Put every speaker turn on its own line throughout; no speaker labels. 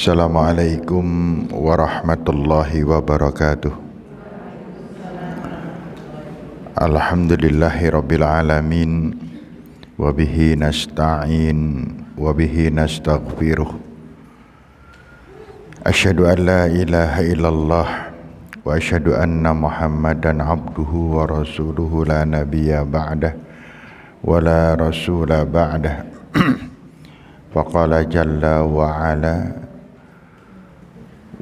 Assalamualaikum warahmatullahi wabarakatuh. Alhamdulillahi rabbil alamin, wabihi nasta'in, wabihi nastaghfiruh. Asyhadu an la ilaha illallah wa asyhadu anna Muhammadan abduhu wa rasuluhu la nabiyya ba'dah wa la rasula ba'dah. Faqala jalla wa ala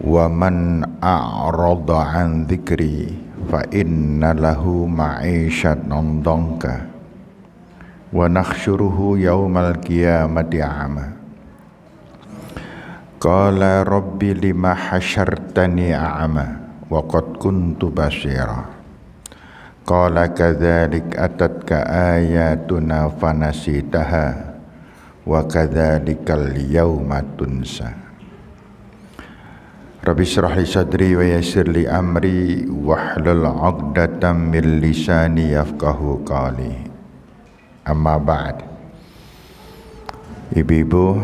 wa man a'rada an dzikri fa inna lahu ma'isyatan dhanka wa nakhsyuruhu yaumal qiyamati a'ma. Qala rabbi lima hasyartani a'ma wa qad kuntu basira. Qala kadzalik atatka ayatuna fanasitaha wa kadzalikal yauma tunsa. Rabbi shrah li sadri wa yassir li amri wahlul 'uqdatam min lisani yafqahu qawli. Amma ba'd. Ibu-ibu,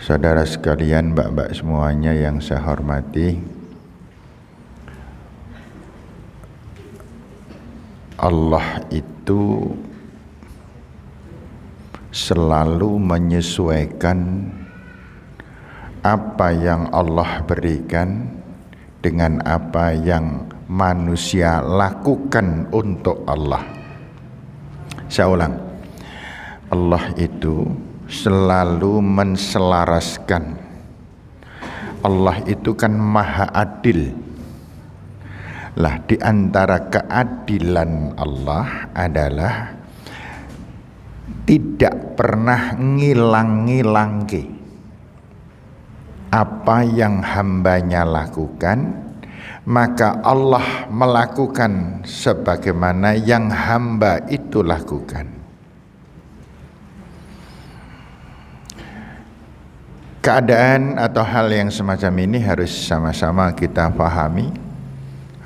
saudara sekalian, mbak-mbak semuanya yang saya hormati, Allah itu selalu menyesuaikan apa yang Allah berikan dengan apa yang manusia lakukan untuk Allah. Saya ulang, Allah itu selalu menselaraskan. Allah itu kan maha adil. Lah, di antara keadilan Allah adalah tidak pernah ngilang-ngilangke apa yang hambanya lakukan, maka Allah melakukan sebagaimana yang hamba itu lakukan. Keadaan atau hal yang semacam ini harus sama-sama kita pahami,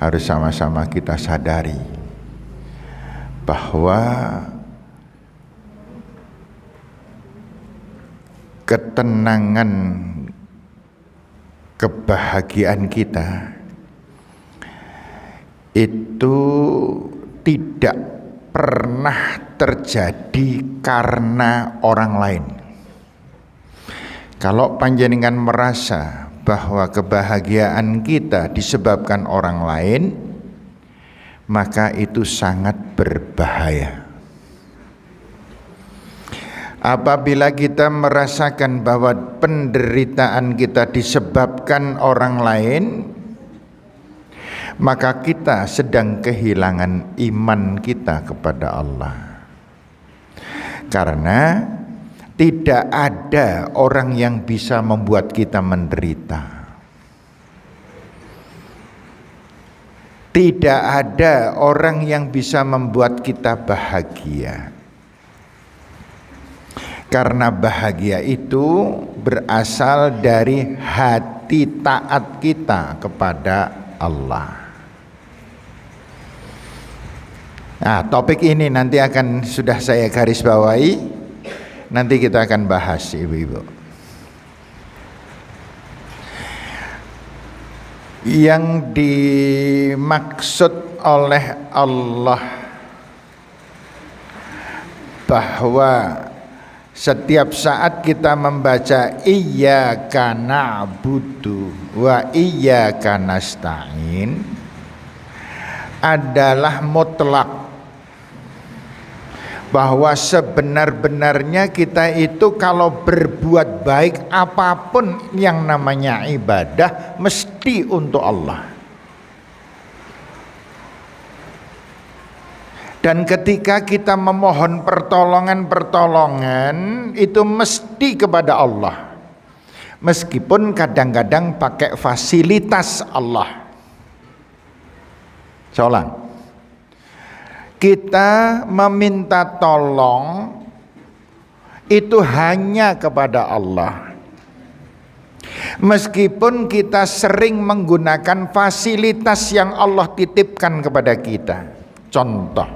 harus sama-sama kita sadari bahwa ketenangan, kebahagiaan kita itu tidak pernah terjadi karena orang lain. Kalau panjenengan merasa bahwa kebahagiaan kita disebabkan orang lain, maka itu sangat berbahaya. Apabila kita merasakan bahwa penderitaan kita disebabkan orang lain, maka kita sedang kehilangan iman kita kepada Allah. Karena tidak ada orang yang bisa membuat kita menderita. Tidak ada orang yang bisa membuat kita bahagia. Karena bahagia itu berasal dari hati taat kita kepada Allah. Nah, topik ini nanti akan sudah saya garis bawahi. Nanti kita akan bahas, ibu-ibu. Yang dimaksud oleh Allah bahwa setiap saat kita membaca iyyaka na'budu wa iyyaka nasta'in adalah mutlak, bahwa sebenar-benarnya kita itu kalau berbuat baik apapun yang namanya ibadah mesti untuk Allah. Dan ketika kita memohon pertolongan itu mesti kepada Allah. Meskipun kadang-kadang pakai fasilitas Allah. Soalan. Kita meminta tolong itu hanya kepada Allah. Meskipun kita sering menggunakan fasilitas yang Allah titipkan kepada kita. Contoh,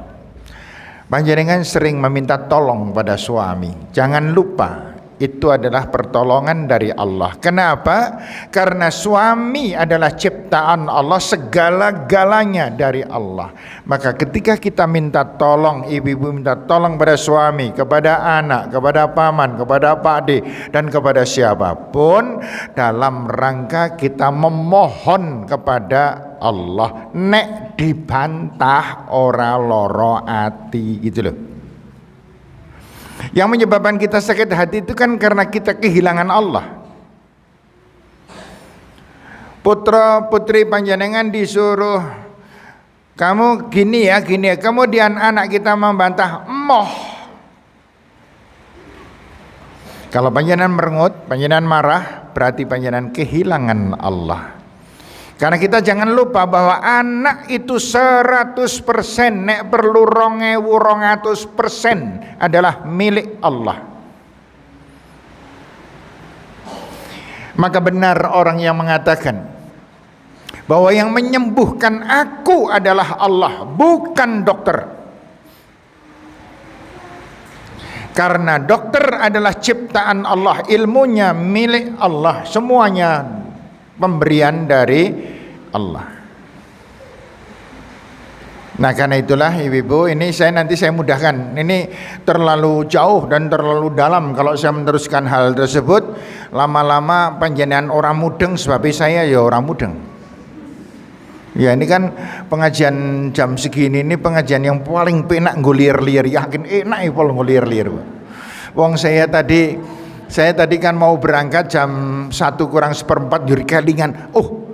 panjenengan sering meminta tolong pada suami. Jangan lupa itu adalah pertolongan dari Allah. Kenapa? Karena suami adalah ciptaan Allah, segala-galanya dari Allah. Maka ketika kita minta tolong, ibu-ibu minta tolong pada suami, kepada anak, kepada paman, kepada pakde, dan kepada siapapun, dalam rangka kita memohon kepada Allah, nek dibantah ora loro ati, gitu loh. Yang menyebabkan kita sakit hati itu kan karena kita kehilangan Allah. Putra putri panjenengan disuruh kamu gini ya, kemudian anak kita membantah emoh. Kalau panjenengan merengut, panjenengan marah, berarti panjenengan kehilangan Allah. Karena kita jangan lupa bahwa anak itu 100%, nek perlu 2200% adalah milik Allah. Maka benar orang yang mengatakan bahwa yang menyembuhkan aku adalah Allah, bukan dokter. Karena dokter adalah ciptaan Allah, ilmunya milik Allah, semuanya pemberian dari Allah. Nah, karena itulah ibu-ibu, ini nanti saya mudahkan. Ini terlalu jauh dan terlalu dalam kalau saya meneruskan hal tersebut. Lama-lama panjenengan orang mudeng, sebab saya ya orang mudeng. Ya, ini kan pengajian jam segini, ini pengajian yang paling penak ngulir-lir, yakin enak ipol ngulir-lir. Wong saya tadi kan mau berangkat jam 1:kurang 1/4 juri kelingan. Oh,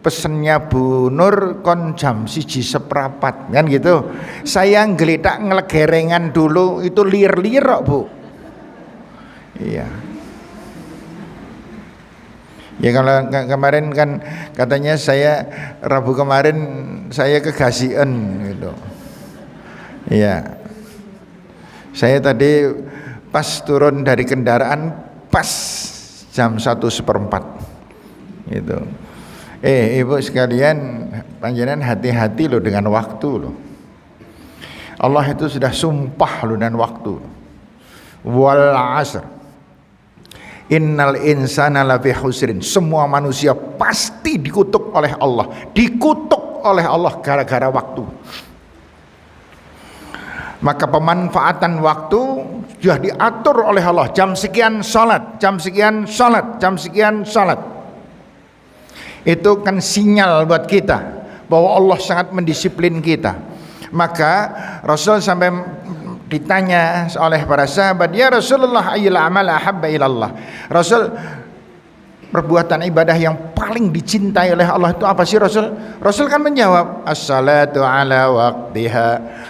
pesennya Bu Nur kon jam 1:15 kan gitu. Saya ngeletak ngelegerengan dulu, itu lir-lir kok Bu. Iya. Ya kalau kemarin kan katanya saya Rabu kemarin saya kegasian gitu. Iya. Saya tadi pas turun dari kendaraan pas jam 1:15 gitu. Ibu sekalian, panjenengan hati-hati loh dengan waktu loh. Allah itu sudah sumpah loh dengan waktu. Wal 'asr innal insana lafi khusrin. Semua manusia pasti dikutuk oleh Allah, dikutuk oleh Allah gara-gara waktu. Maka pemanfaatan waktu sudah diatur oleh Allah. Jam sekian salat, jam sekian salat, jam sekian salat. Itu kan sinyal buat kita bahwa Allah sangat mendisiplin kita. Maka Rasul sampai ditanya oleh para sahabat, ya Rasulullah ayyul amal ahabba ilallah. Rasul, perbuatan ibadah yang paling dicintai oleh Allah itu apa sih Rasul? Rasul kan menjawab, as-salatu ala waqtiha,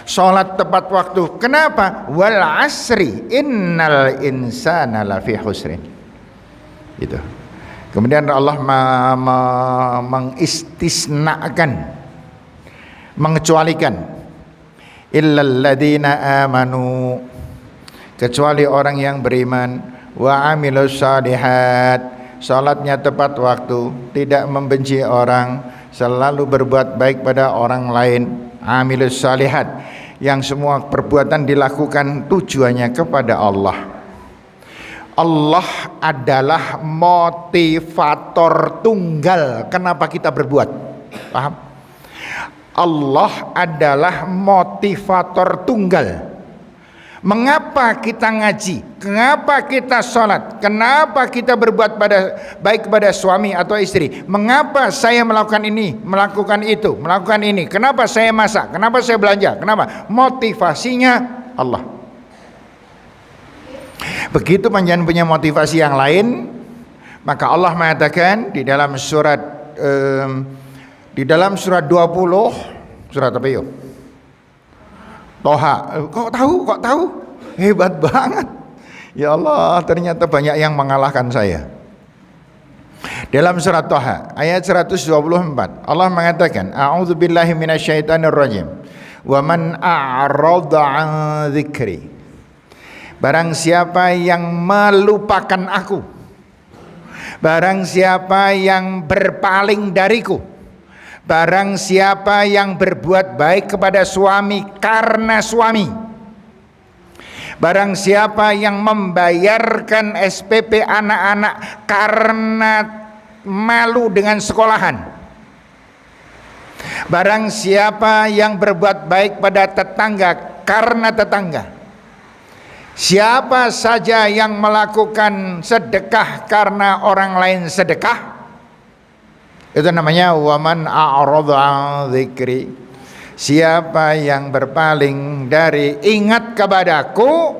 salat tepat waktu. Kenapa? Wal asri innal insana lafi khusrin. Itu. Kemudian Allah mengistisnakan, mengecualikan, illal ladzina amanu, kecuali orang yang beriman, wa amilus shalihat, salatnya tepat waktu, tidak membenci orang, selalu berbuat baik pada orang lain, amilus shalihat, yang semua perbuatan dilakukan tujuannya kepada Allah. Allah adalah motivator tunggal kenapa kita berbuat. Paham? Allah adalah motivator tunggal. Mengapa kita ngaji? Kenapa kita sholat? Kenapa kita berbuat baik kepada suami atau istri? Mengapa saya melakukan ini, melakukan itu, melakukan ini? Kenapa saya masak? Kenapa saya belanja? Kenapa? Motivasinya Allah. Begitu panjenengan punya motivasi yang lain, maka Allah mengatakan di dalam surat 20, surat apa yuk? Toha. Kok tahu? Hebat banget. Ya Allah, ternyata banyak yang mengalahkan saya. Dalam surat Toha ayat 124, Allah mengatakan, a'udzubillahi minasyaitonirrajim. Wa man a'rada 'an dzikri. Barang siapa yang melupakan aku, barang siapa yang berpaling dariku, barang siapa yang berbuat baik kepada suami karena suami,
Barang siapa yang membayarkan SPP anak-anak karena malu dengan sekolahan, barang siapa yang berbuat baik pada tetangga karena tetangga, siapa saja yang melakukan sedekah karena orang lain sedekah, itu namanya waman a'rada an dzikri. Siapa yang berpaling dari ingat kepadaku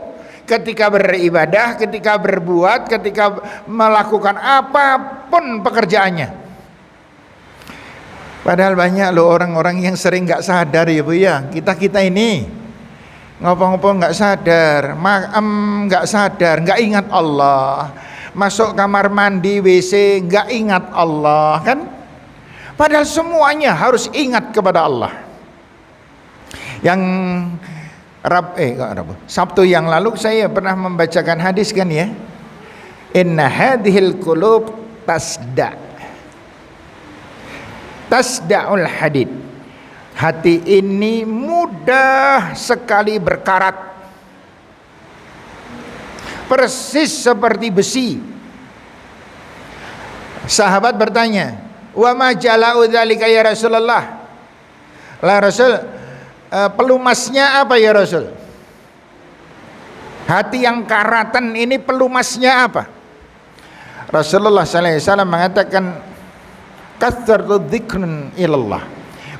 ketika beribadah, ketika berbuat, ketika melakukan apapun pekerjaannya. Padahal banyak loh orang-orang yang sering gak sadar ya Bu ya. Kita ini ngopo-ngopo gak sadar, gak sadar, gak ingat Allah. Masuk kamar mandi WC gak ingat Allah kan. Padahal semuanya harus ingat kepada Allah. Yang Sabtu yang lalu saya pernah membacakan hadis kan ya, inna hadhil qulub tasda'ul hadid, hati ini mudah sekali berkarat persis seperti besi. Sahabat bertanya, wa ma jala'u dzalika ya Rasulullah, la Rasul, pelumasnya apa ya Rasul? Hati yang karatan ini pelumasnya apa? Rasulullah SAW mengatakan kathratu dzikrun ilallah,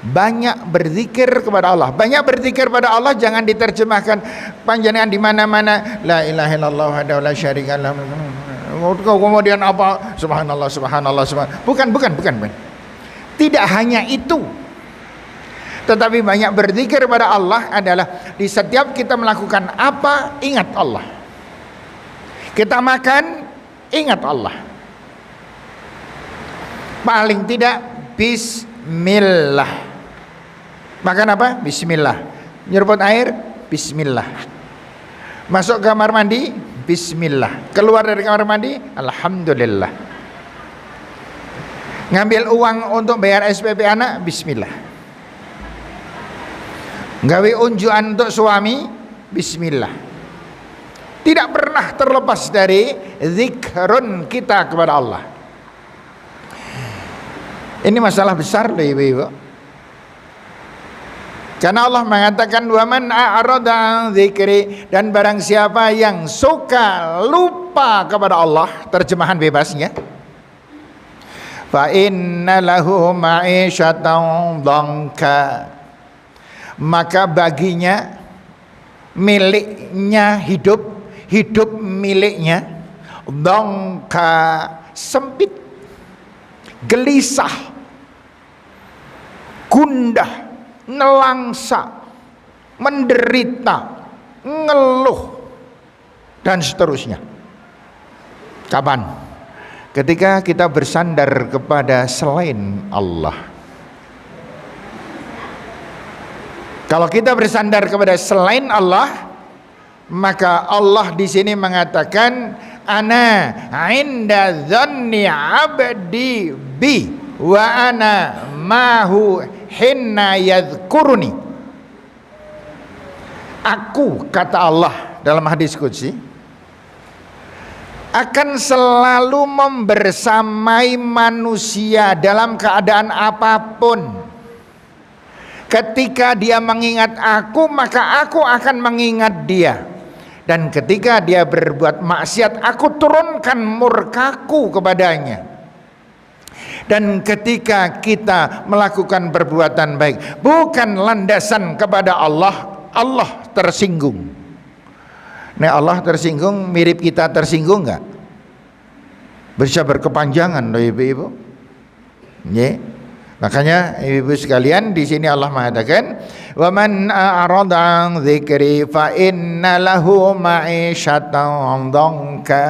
banyak berzikir kepada Allah. Banyak berzikir pada Allah jangan diterjemahkan panjenengan di mana-mana la ilaha illallah wahdahu la syarikalah kemudian apa subhanallah subhanallah subhanallah. Bukan. Tidak hanya itu. Tetapi banyak berzikir pada Allah adalah di setiap kita melakukan apa, ingat Allah. Kita makan, ingat Allah. Paling tidak bismillah. Makan apa? Bismillah. Nyeruput air, bismillah. Masuk kamar mandi, bismillah. Keluar dari kamar mandi, alhamdulillah. Ngambil uang untuk bayar SPP anak, bismillah. Gawe unjuan untuk suami, bismillah. Tidak pernah terlepas dari zikrun kita kepada Allah. Ini masalah besar loh ibu-ibu. Karena Allah mengatakan waman a'rada an dzikri, dan barang siapa yang suka lupa kepada Allah, terjemahan bebasnya, fa inna lahu ma'isyatan dhanka, maka baginya miliknya hidup miliknya dhanka, sempit, gelisah, gundah, nelangsa, menderita, ngeluh, dan seterusnya. Kapan? Ketika kita bersandar kepada selain Allah. Kalau kita bersandar kepada selain Allah, maka Allah di sini mengatakan ana inda dzanni abdi bi wa ana mahu hinna yadhkuruni. Aku, kata Allah dalam hadis qudsi, akan selalu membersamai manusia dalam keadaan apapun. Ketika dia mengingat aku, maka aku akan mengingat dia. Dan ketika dia berbuat maksiat, aku turunkan murkaku kepadanya. Dan ketika kita melakukan perbuatan baik, bukan landasan kepada Allah, Allah tersinggung. Nah, Allah tersinggung, mirip kita tersinggung enggak? Bisa berkepanjangan loh ibu-ibu. Nggih. Makanya ibu sekalian di sini Allah mengatakan wa man a'rada an dzikri fa inna lahu ma'isyatan dhanka,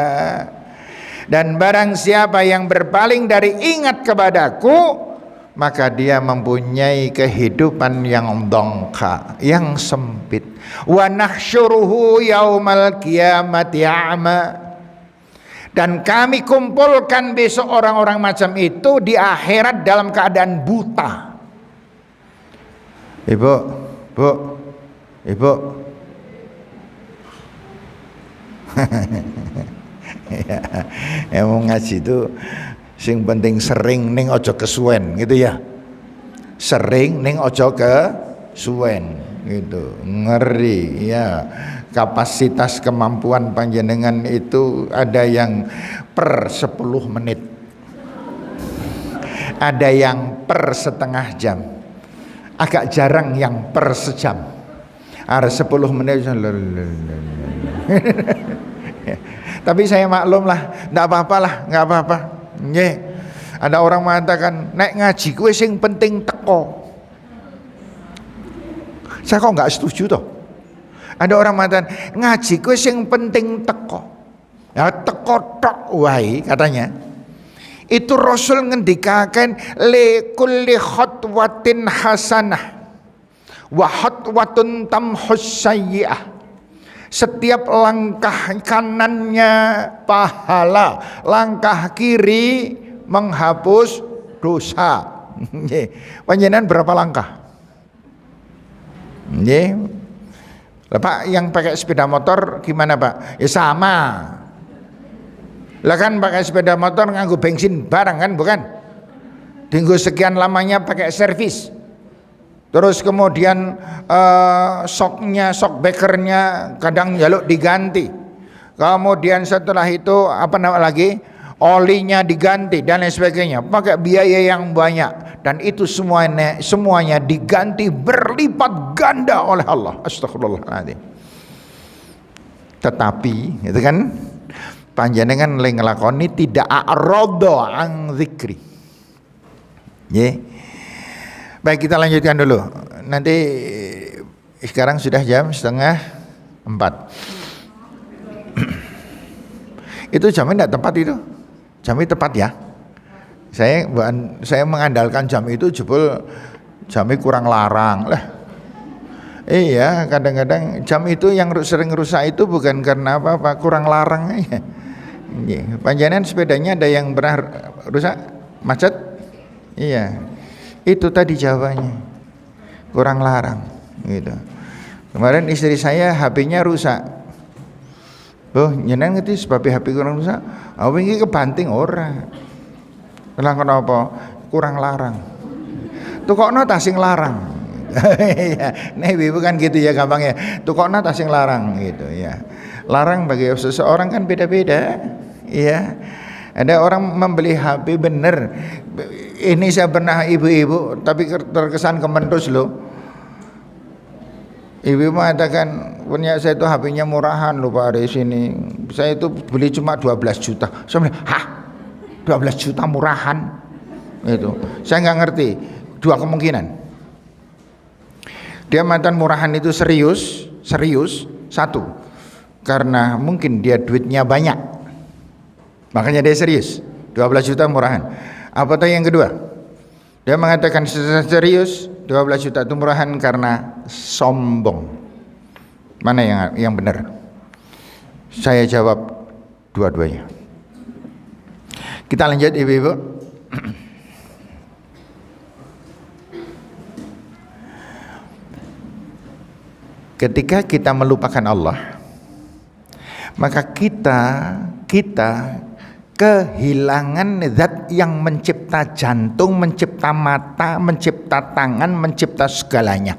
dan barang siapa yang berpaling dari ingat kepadaku, maka dia mempunyai kehidupan yang dhanka, yang sempit. Wa nahsyuruhu yaumal qiyamati a'ma, dan kami kumpulkan besok orang-orang macam itu di akhirat dalam keadaan buta. Ibu, Ya mau ngaji itu sing penting sering ning ojo kesuwen gitu ya. Sering ning ojo kesuwen gitu. Ngeri ya. Kapasitas kemampuan panjenengan itu ada yang per 10 menit. Ada yang per setengah jam. Agak jarang yang per sejam. Ada 10 menit. Tapi saya maklum lah, nggak apa-apa lah, nggak apa-apa. Ada orang mengatakan, naik ngaji gue sing penting teko. Saya kok nggak setuju toh. Ada orang mengatakan, ngaji gue sing penting teko. Ya teko tok wae katanya. Itu Rasul ngendikaken li kulli khatwatin hasanah wa khatwatun tamhus sayyi'ah. Setiap langkah kanannya pahala, langkah kiri menghapus dosa. Panjenengan berapa langkah? Lah Pak, yang pakai sepeda motor gimana Pak? Ya sama. Lah kan pakai sepeda motor nganggo bensin barang kan, bukan? Tunggu sekian lamanya pakai servis. Terus kemudian shocknya, shock breakernya kadang jaluk diganti. Kemudian setelah itu apa namanya lagi, olinya diganti dan lain sebagainya. Pakai biaya yang banyak dan itu semuanya diganti berlipat ganda oleh Allah. Astagfirullahaladzim. Tetapi itu kan panjenengan le nglakoni tidak a'rada an dzikri. Baik, kita lanjutkan dulu. Nanti sekarang sudah jam 3:30. Itu jamnya tidak tepat itu. Jamnya tepat ya. Saya mengandalkan jam itu jebul jamnya kurang larang lah. Iya, kadang-kadang jam itu yang sering rusak itu bukan karena apa-apa, kurang larang aja. Panjenengan sepedanya ada yang pernah rusak, macet? Iya. Itu tadi jawabannya, kurang larang gitu. Kemarin istri saya HP-nya rusak. Oh, nyeneng ngerti sebab HP kurang rusak. Aku ini kebanting ora. Kenapa? Kurang larang. Tukokno ta sing larang. Nah, ibu kan gitu ya gampangnya. Tukokno ta sing larang gitu ya. Larang bagi seseorang kan beda-beda. Iya. Ada orang membeli HP bener. Ini saya pernah ibu-ibu tapi terkesan kementus loh. Ibu mengatakan punya saya itu HP-nya murahan loh Pak dari sini. Saya itu beli cuma 12 juta. Saya bilang, hah? 12 juta murahan? Itu. Saya nggak ngerti. Dua kemungkinan. Dia mengatakan murahan itu serius. Satu, karena mungkin dia duitnya banyak. Makanya dia serius. 12 juta murahan. Apatah yang kedua? Dia mengatakan serius 12 juta itu murahan karena sombong. Mana yang benar? Saya jawab dua-duanya. Kita lanjut ibu-ibu. Ketika kita melupakan Allah, maka kita kehilangan zat yang mencipta jantung, mencipta mata, mencipta tangan, mencipta segalanya.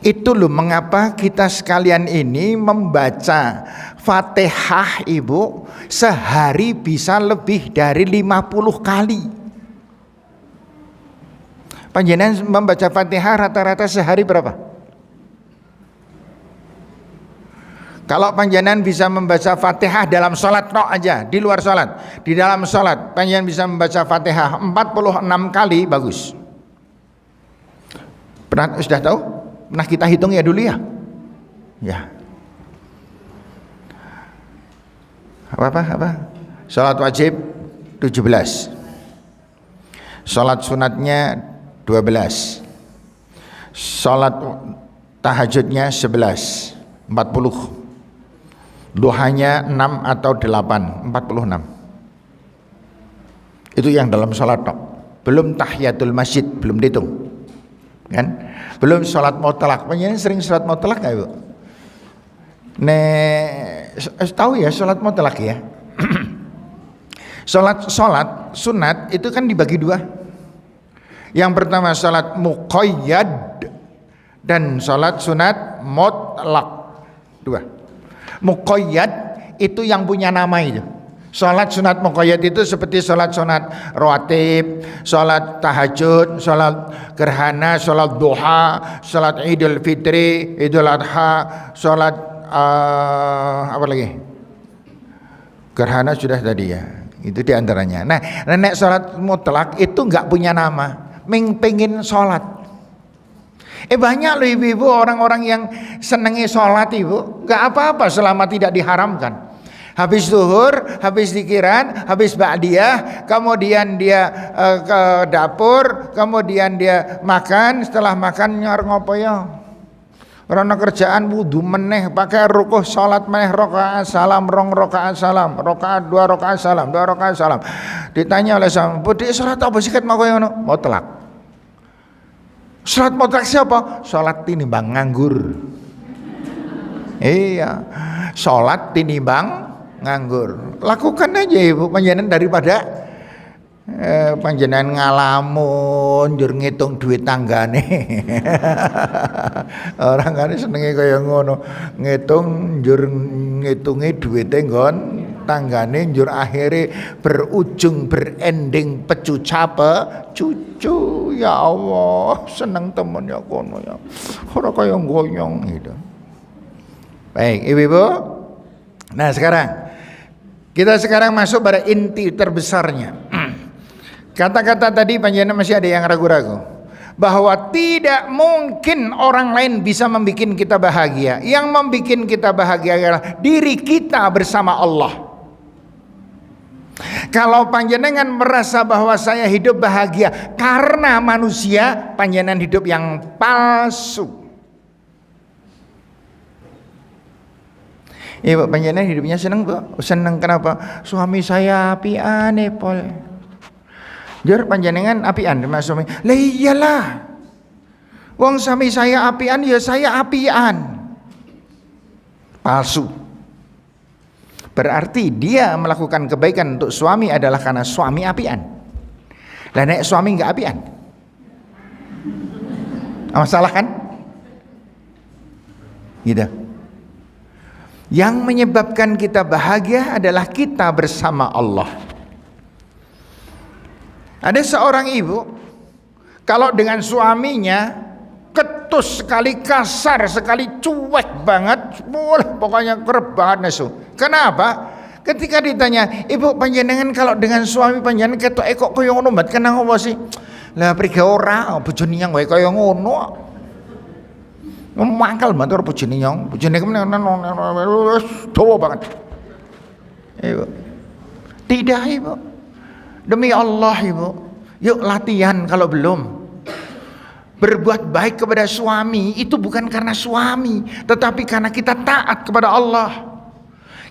Itu loh mengapa kita sekalian ini membaca Fatihah ibu sehari bisa lebih dari 50 kali. Panjenengan membaca Fatihah rata-rata sehari berapa? Kalau panjenengan bisa membaca Fatihah dalam sholat tok aja, di luar sholat, di dalam sholat panjenengan bisa membaca Fatihah 46 kali, bagus. Pernah sudah tahu? Pernah kita hitung ya dulu ya? Ya. Apa? Sholat wajib 17. Sholat sunatnya 12. Sholat tahajudnya 11, 40. Duhanya 6 atau 8, 46. Itu yang dalam sholat tok. Belum tahiyatul masjid, belum dihitung. Kan? Belum sholat mutlak. Panjenengan sering sholat mutlak enggak, Ibu? Tahu ya sholat mutlak ya. Sholat sunat itu kan dibagi dua. Yang pertama sholat muqayyad dan sholat sunat mutlak. Dua. Muqayyad itu yang punya nama itu. Sholat sunat muqayyad itu seperti sholat sunat rawatib, sholat tahajud, sholat gerhana, sholat duha, sholat idul fitri, idul adha, sholat apa lagi? Gerhana sudah tadi ya. Itu diantaranya. Nah, nenek sholat mutlak itu nggak punya nama, pengen sholat. Banyak loh ibu-ibu orang-orang yang senangi sholat ibu, nggak apa-apa selama tidak diharamkan. Habis zuhur, habis zikiran, habis ba'diyah, kemudian dia ke dapur, kemudian dia makan, setelah makan nyar ngopo ya. Karena kerjaan wudu meneh pakai rukuh salat meneh rakaat salam rong rakaat salam rakaat dua rakaat salam ditanya oleh sama budi salat apa sih ket mau ngono mutlak salat mutlak siapa salat tinimbang nganggur iya salat tinimbang nganggur lakukan aja ibu panjenengan daripada panjenengan ngalamun njur ngitung duit tanggane. Orang kan senenge kaya ngono, ngitung njur ngitungi duite nggon tanggane njur akhire berujung berending pecu cape cucu. Ya Allah, seneng temen ya kono ya. Ora kaya goyong gitu. Baik, Ibu-ibu. Nah, kita sekarang masuk pada inti terbesarnya. Kata-kata tadi panjenengan masih ada yang ragu-ragu bahwa tidak mungkin orang lain bisa membuat kita bahagia. Yang membuat kita bahagia adalah diri kita bersama Allah. Kalau panjenengan merasa bahwa saya hidup bahagia karena manusia, panjenengan hidup yang palsu. Ibu panjenengan hidupnya senang Bu? Senang kenapa? Suami saya apian pol. Jur panjenengan apian sama suami. Lah iyalah. Wong suami saya apian ya saya apian. Palsu. Berarti dia melakukan kebaikan untuk suami adalah karena suami apian. Lah nek suami enggak apian. Masalah kan? Gitu. Yang menyebabkan kita bahagia adalah kita bersama Allah. Ada seorang ibu, kalau dengan suaminya ketus sekali, kasar sekali, cuek banget, pokoknya kerep banget nesu. Kenapa? Ketika ditanya, ibu panjenengan kalau dengan suami panjenengan ketok kok kaya ngono mbak kenang apa sih? Lah priga ora, bojone nyang wae kaya ngono. Mangkal banget ora bojone nyang, bojone kemen dawa banget. Ibu. Tidak ibu. Demi Allah ibu, yuk latihan kalau belum. Berbuat baik kepada suami itu bukan karena suami, tetapi karena kita taat kepada Allah.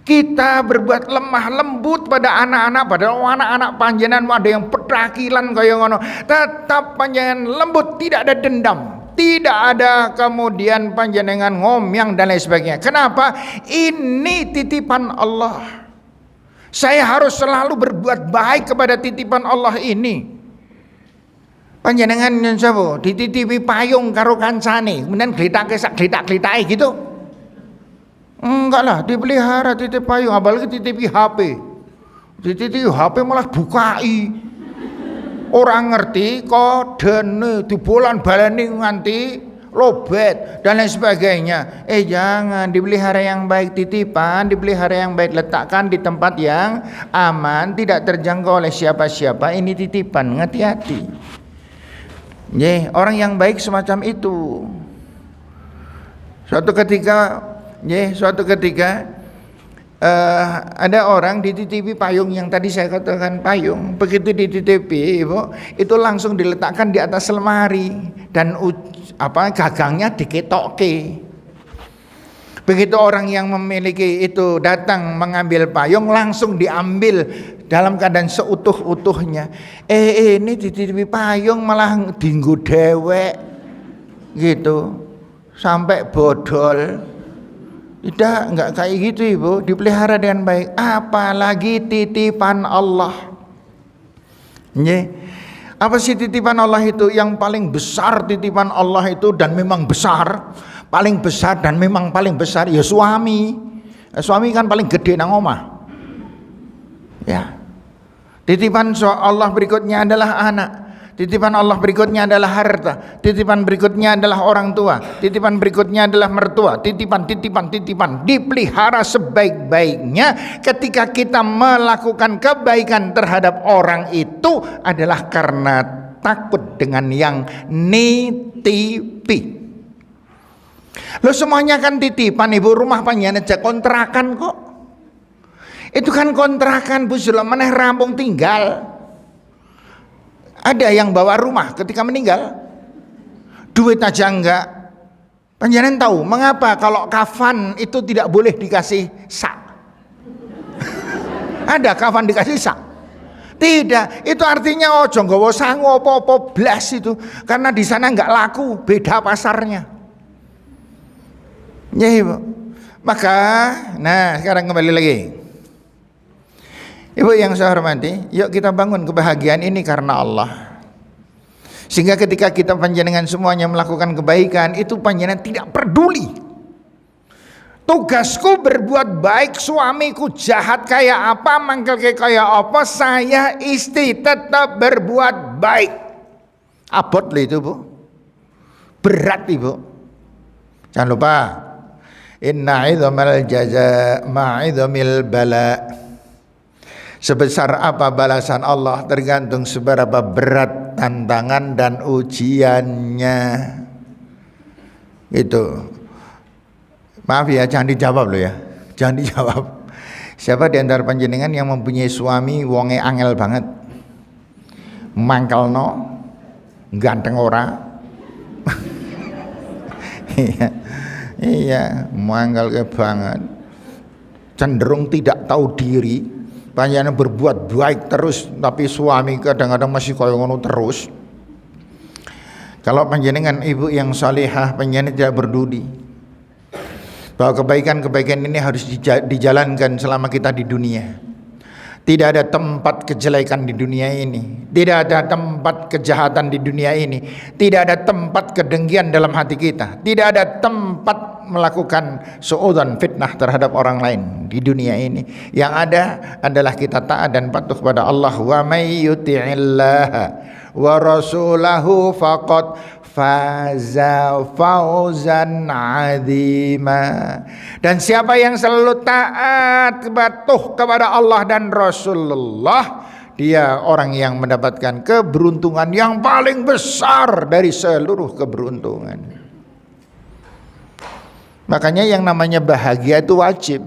Kita berbuat lemah lembut pada anak-anak, pada anak-anak panjenengan ada yang petakilan kaya ngono. Tetap panjenengan lembut, tidak ada dendam, tidak ada kemudian panjenengan ngomyang dan lain sebagainya. Kenapa? Ini titipan Allah. Saya harus selalu berbuat baik kepada titipan Allah ini. Panjenengan yang sapa? Dititipi payung karo kancane, kemudian glitake sak glitak-glitake gitu. Enggak lah, dipelihara titip payung, apalagi titipi HP. Dititipi HP malah bukai. Orang ngerti kodene dibolan baleni nganti lobet dan lain sebagainya. Jangan, dipelihara yang baik, titipan dipelihara yang baik, letakkan di tempat yang aman, tidak terjangkau oleh siapa-siapa. Ini titipan, hati-hati. Orang yang baik semacam itu. Suatu ketika ada orang dititipi payung yang tadi saya katakan payung. Begitu dititipi, Ibu, itu langsung diletakkan di atas lemari dan gagangnya diketokke. Begitu orang yang memiliki itu datang mengambil payung, langsung diambil dalam keadaan seutuh-utuhnya. Ini dititipi payung malah dinggo dewek gitu sampai bodol. Tidak, enggak kayak gitu Ibu, dipelihara dengan baik. Apalagi titipan Allah. Apa sih titipan Allah itu? Yang paling besar titipan Allah itu, dan memang besar, paling besar dan memang paling besar, ya suami. Suami kan paling gede nang omah. Ya. Titipan Allah berikutnya adalah anak. Titipan Allah berikutnya adalah harta. Titipan berikutnya adalah orang tua. Titipan berikutnya adalah mertua. Titipan. Dipelihara sebaik-baiknya. Ketika kita melakukan kebaikan terhadap orang itu adalah karena takut dengan yang nitipi. Loh, semuanya kan titipan Ibu. Rumah panjenengan aja kontrakan kok. Itu kan kontrakan Bu, sulam meneh rampung tinggal. Ada yang bawa rumah ketika meninggal, duit aja enggak. Panjenengan tahu mengapa kalau kafan itu tidak boleh dikasih sak? Ada kafan dikasih sak? Tidak, itu artinya ojo nggawa sangu apa-apa blas itu, karena di sana enggak laku, beda pasarnya. Ya Ibu. Maka, nah sekarang kembali lagi. Ibu yang saya hormati, yuk kita bangun kebahagiaan ini karena Allah. Sehingga ketika kita panjenengan semuanya melakukan kebaikan, itu panjenengan tidak peduli. Tugasku berbuat baik, suamiku jahat kayak apa, mangkel kayak apa, saya istri tetap berbuat baik. Abot loh itu Bu. Berat Ibu. Jangan lupa, inna idhamal jaza ma'idhamil bala. Sebesar apa balasan Allah tergantung seberapa berat tantangan dan ujiannya. Itu. Maaf ya, jangan dijawab loh ya. Jangan dijawab. Siapa di antara panjenengan yang mempunyai suami wonge angel banget? Mangkelno, ganteng ora? Iya, mangkel banget. Cenderung tidak tahu diri. Panjenengan berbuat baik terus, tapi suami kadang-kadang masih koyo ngono terus. Kalau panjenengan ibu yang salihah, panjenengan tidak berdudi bahwa kebaikan-kebaikan ini harus dijalankan selama kita di dunia. Tidak ada tempat kejelekan di dunia ini, tidak ada tempat kejahatan di dunia ini, tidak ada tempat kedengkian dalam hati kita, tidak ada tempat melakukan suudzon fitnah terhadap orang lain di dunia ini. Yang ada adalah kita taat dan patuh kepada Allah. Wa may yuti'illaha wa rasulahu faqad faza fauzan azima. Dan siapa yang selalu taat patuh kepada Allah dan Rasulullah, dia orang yang mendapatkan keberuntungan yang paling besar dari seluruh keberuntungan. Makanya yang namanya bahagia itu wajib.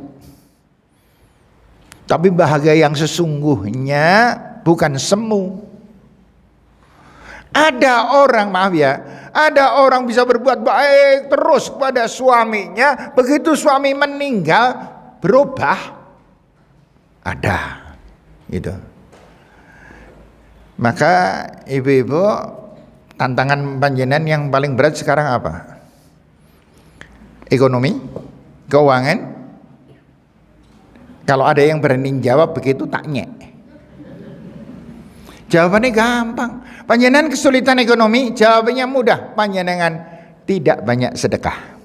Tapi bahagia yang sesungguhnya bukan semu. Ada orang, maaf ya, ada orang bisa berbuat baik terus kepada suaminya, begitu suami meninggal berubah. Ada, gitu. Maka ibu-ibu, tantangan panjenengan yang paling berat sekarang apa? Ekonomi, keuangan. Kalau ada yang berani jawab begitu, tanya. Jawabannya gampang. Panjenengan kesulitan ekonomi, jawabannya mudah. Panjenengan tidak banyak sedekah.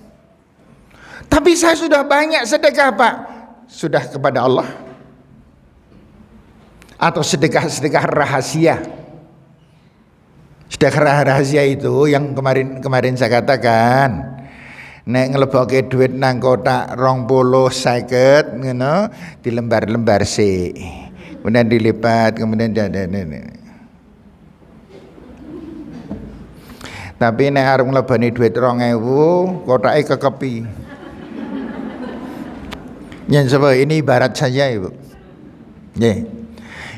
Tapi saya sudah banyak sedekah Pak. Sudah kepada Allah? Atau sedekah-sedekah rahasia? Sedekah rahasia itu yang kemarin saya katakan. Nek ngelebokke duit nang kotak 20 50 ngono, dilembar-lembar sik. Kemudian dilipat, kemudian tapi nek arep nglebani duit 2000, kotake kekepi. Yen sapa ini ibarat saja Ibu. Nggih.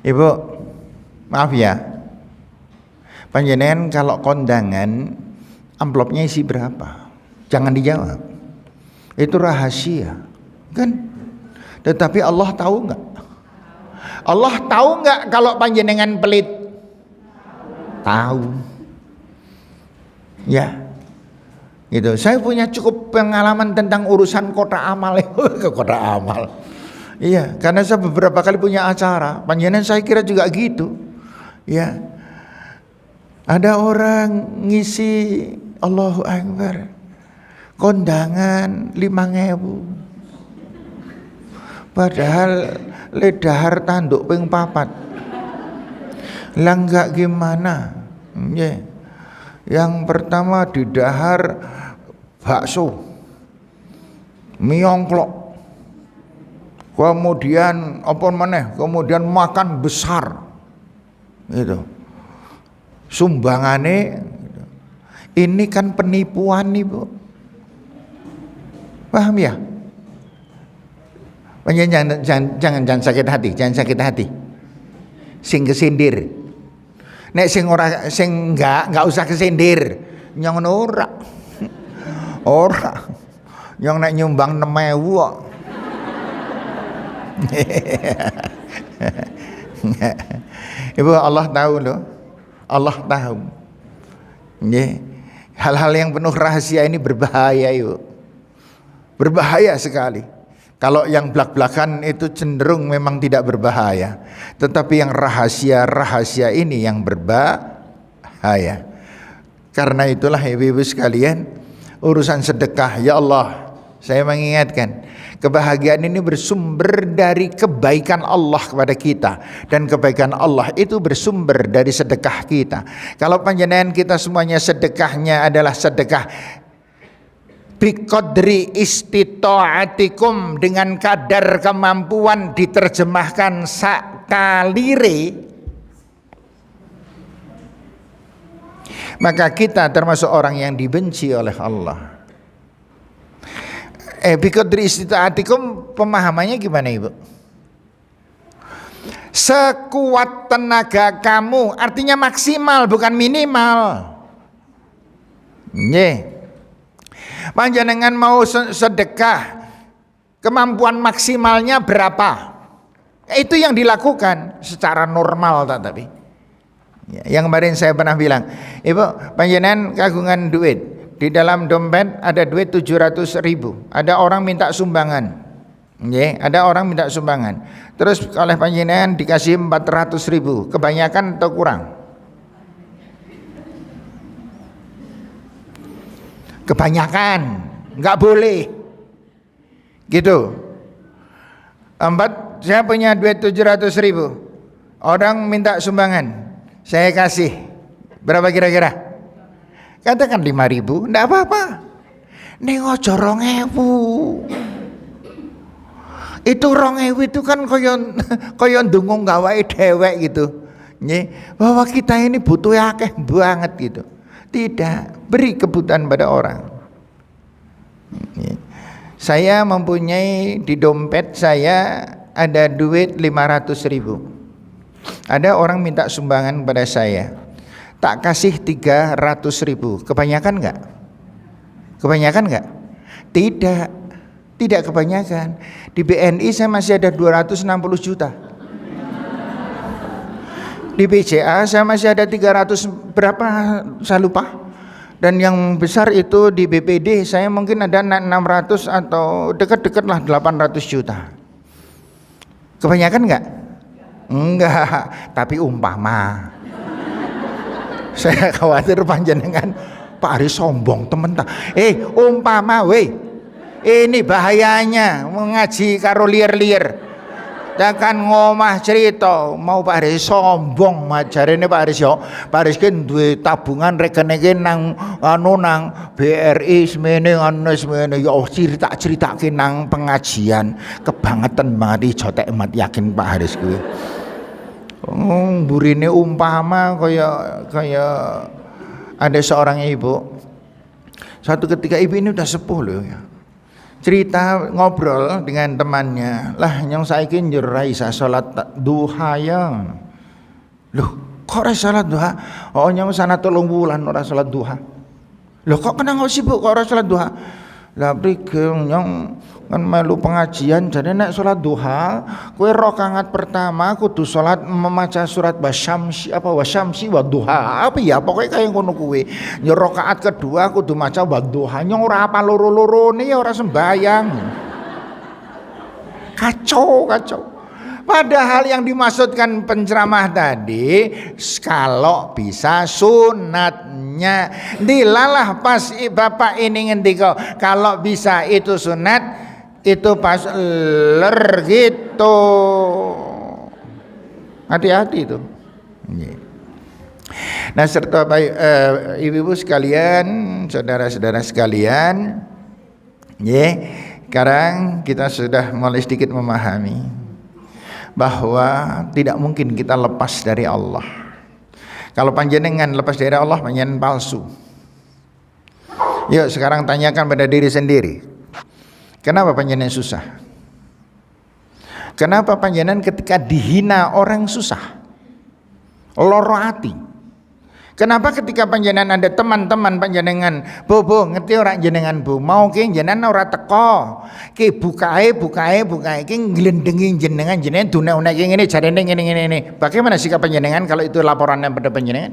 Ibu, maaf ya. Panjenengan kalau kondangan amplopnya isi berapa? Jangan dijawab. Itu rahasia. Kan? Tetapi Allah tahu enggak? Allah tahu enggak kalau panjenengan pelit? Tahu. Ya. Gitu. Saya punya cukup pengalaman tentang urusan kotak amal. Ke kotak amal. Iya, karena saya beberapa kali punya acara. Panjenengan saya kira juga gitu. Ya. Ada orang ngisi Allahu Akbar. Kondangan 5.000. Padahal ledahar tanduk ping 4. Lah enggak gimana? Ya. Yang pertama di dahar bakso, miongklok, kemudian apa maneh, kemudian makan besar, itu sumbangane. Ini kan penipuan nih Bu, paham ya? Jangan sakit hati, jangan sakit hati. Sing kesindir, nek sing ora, sing enggak usah kesindir, nyong ora. Ora, yang nak nyumbang 6.000 kok. Ibu, Allah tahu loh, Allah tahu. Hal-hal yang penuh rahasia ini berbahaya yuk, berbahaya sekali. Kalau yang belak-belakan itu cenderung memang tidak berbahaya, tetapi yang rahasia-rahasia ini yang berbahaya. Karena itulah ibu-ibu sekalian, urusan sedekah, ya Allah, saya mengingatkan, kebahagiaan ini bersumber dari kebaikan Allah kepada kita, dan kebaikan Allah itu bersumber dari sedekah kita. Kalau panjenengan kita semuanya sedekahnya adalah sedekah biqadri istita'atikum, dengan kadar kemampuan, diterjemahkan sakalire, maka kita termasuk orang yang dibenci oleh Allah. Biqadri istita'atikum pemahamannya gimana Ibu? Sekuat tenaga kamu, artinya maksimal bukan minimal. Panjenengan mau sedekah, kemampuan maksimalnya berapa? Itu yang dilakukan secara normal tapi. Yang kemarin saya pernah bilang, Ibu, panjenengan kagungan duit, di dalam dompet ada duit 700.000, ada orang minta sumbangan, ada orang minta sumbangan, terus oleh panjenengan dikasih 400.000, kebanyakan atau kurang? Kebanyakan, nggak boleh, gitu. Saya punya duit 700.000, orang minta sumbangan, saya kasih berapa kira-kira? Katakan 5.000, enggak apa-apa. Ning aja 2.000. Itu 2.000 itu kan kaya ndonga gawe dhewek gitu. Nggih, bahwa kita ini butuh akeh banget gitu. Tidak, beri kebutuhan pada orang. Saya mempunyai di dompet saya ada duit 500.000. Ada orang minta sumbangan pada saya, tak kasih 300.000. Kebanyakan enggak? Kebanyakan enggak? Tidak, tidak kebanyakan. Di BNI saya masih ada 260 juta. Di BCA saya masih ada 300 berapa saya lupa. Dan yang besar itu di BPD saya mungkin ada 600 atau dekat-dekat lah 800 juta. Kebanyakan enggak? Enggak, tapi umpama. Saya khawatir panjenengan Pak Ari sombong temen ta. Umpama ini bahayanya mengaji karo liar-liar. Jangan ngomah cerita mau Pak Ari sombong majarene Pak Ari yo. Pak Ari ki duwe tabungan rekeningke nang nang BRI semene yo cerita-ceritake nang pengajian kebangetan banget jotek emat yakin Pak Haris kuwi. Burine umpama kaya ada seorang ibu. Suatu ketika ibu ini udah sepuh loh ya. Cerita ngobrol dengan temannya, lah nyong saiki njur ra isa salat duha ya. Loh, kok ora salat duha? Oh nyong sana 3 wulan ora salat duha. Loh kok kenang kok sibuk kok ora salat duha? Lah prigel nyong kan melu pengajian jadi nek salat duha kowe rakaat pertama kudu salat memaca surat wasyamsi wa duha apa ya pokoknya kaya ngono kuwi. Ya rakaat kedua kudu maca wa duha nyong ora apa loro-lorone ya ora sembayang. Kacau. Padahal yang dimaksudkan penceramah tadi kalau bisa sunatnya. Dilalah pas bapak ini ngendika kalau bisa itu sunat itu pas ler gitu. Hati-hati itu. Nah serta baik ibu-ibu sekalian, saudara-saudara sekalian, sekarang kita sudah mulai sedikit memahami bahwa tidak mungkin kita lepas dari Allah. Kalau panjenengan lepas dari Allah, panjenengan palsu. Yuk sekarang tanyakan pada diri sendiri, kenapa panjenengan susah? Kenapa panjenengan ketika dihina orang susah, loro hati? Kenapa ketika panjenengan ada teman-teman panjenengan, bu ngerti ora jenengan bu, mau ki jenengan ora teko, ki bukae ki nglendengi jenengan dunek-unek ki ngene jarene ngene. Bagaimana sikap panjenengan kalau itu laporannya pada panjenengan?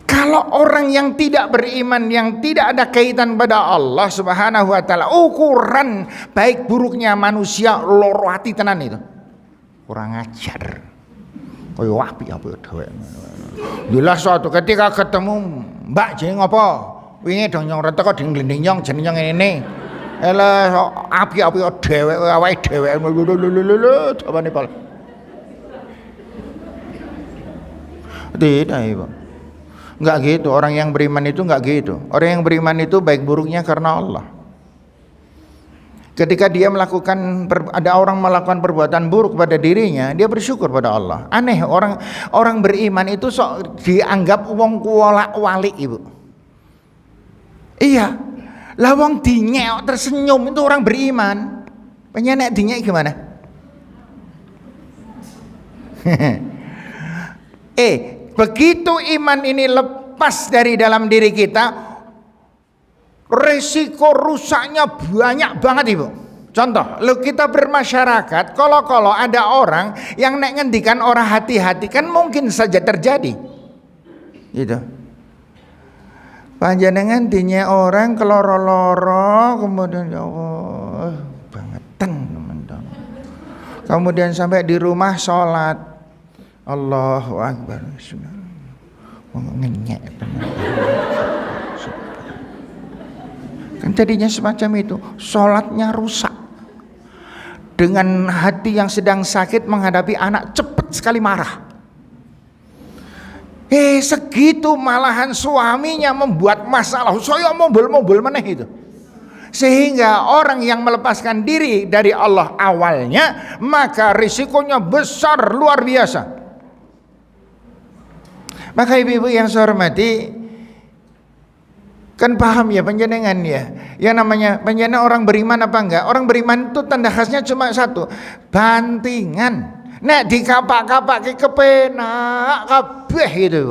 Kalau orang yang tidak beriman, yang tidak ada kaitan pada Allah Subhanahu wa taala, ukuran baik buruknya manusia loro hati tenan itu. Kurang ajar. Koyo apik apa dhewek. Lha suatu ketika ketemu Mbak jeneng apa? Wingi dong nyong teko ding glending nyong jeneng nyong ngene. Elah apik-apik dhewek awake dhewek lho apane pal. Tidak Ibu. Enggak gitu, orang yang beriman itu enggak gitu. Orang yang beriman itu baik buruknya karena Allah. Ketika dia ada orang melakukan perbuatan buruk pada dirinya, dia bersyukur pada Allah. Aneh orang beriman itu sok dianggap wong kuwalak-walik Ibu. Iya. Lah wong dinyek tersenyum itu orang beriman. Penyenek dinyek gimana? Begitu iman ini lepas dari dalam diri kita, resiko rusaknya banyak banget Ibu. Contoh, kita bermasyarakat, kalau ada orang yang nek ngendikan orang hati-hati kan mungkin saja terjadi. Gitu. Panjenengan dinya orang keloro-loro kemudian ya Allah bangetan teman-teman. Kemudian sampai di rumah sholat. Allahu Akbar. Ngenyek teman-teman. Kan jadinya semacam itu, sholatnya rusak. Dengan hati yang sedang sakit menghadapi anak, cepat sekali marah. Segitu malahan suaminya membuat masalah, saya mobil meneh itu. Sehingga orang yang melepaskan diri dari Allah awalnya, maka risikonya besar luar biasa. Maka ibu-ibu yang saya hormati, kan paham ya panjenengan ya. Yang namanya panjenengan orang beriman apa enggak? Orang beriman itu tanda khasnya cuma satu, bantingan. Nek dikapak-kapak ke kepenak kabeh itu.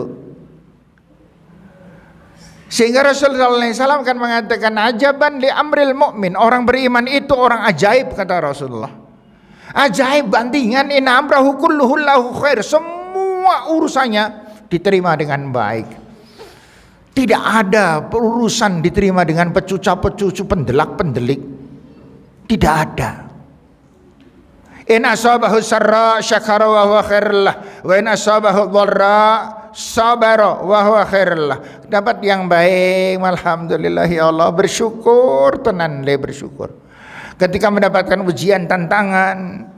Sehingga Rasulullah SAW kan mengatakan ajaban li amril mukmin, orang beriman itu orang ajaib kata Rasulullah. Ajaib bantingan in amrahu kulluhu lahu khair, semua urusannya diterima dengan baik. Tidak ada urusan diterima dengan pecuca-pecucu, pendelak-pendelik. Tidak ada. In asabahu sarra syakara wa huwa khairullah, wa in asabahu dharra sabara wa huwa khairullah. Dapat yang baik, alhamdulillah ya Allah, bersyukur tenan le bersyukur. Ketika mendapatkan ujian, tantangan,